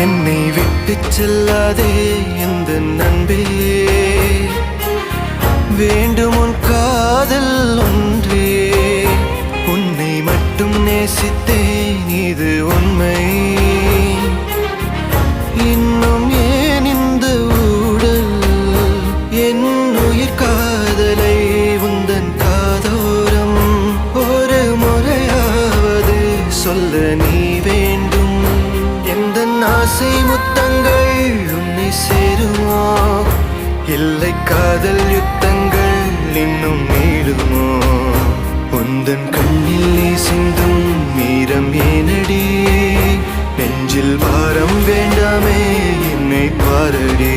என்னை விட்டு செல்லாதே எந்த நண்பே, வேண்டும் உன் காதல் ஒன்றே. உன்னை மட்டும் நேசித்தேன் இது உண்மை. இன்னும் ஏன் இந்த ஊடல் என் உயிர் காதலை உந்தன் காதோரம் ஒரு முறையாவது சொல்ல நீ வேண்டும். எந்த ஆசை முத்தங்கள் உன்னை சேருமோ, இல்லை காதல் யுத்தங்கள் இன்னும் நீடுமோ. உந்தன் கண்ணில் நீ சிந்தும் மீரம் ஏனடி, நெஞ்சில் பாரம் வேண்டாமே என்னை பாரடி.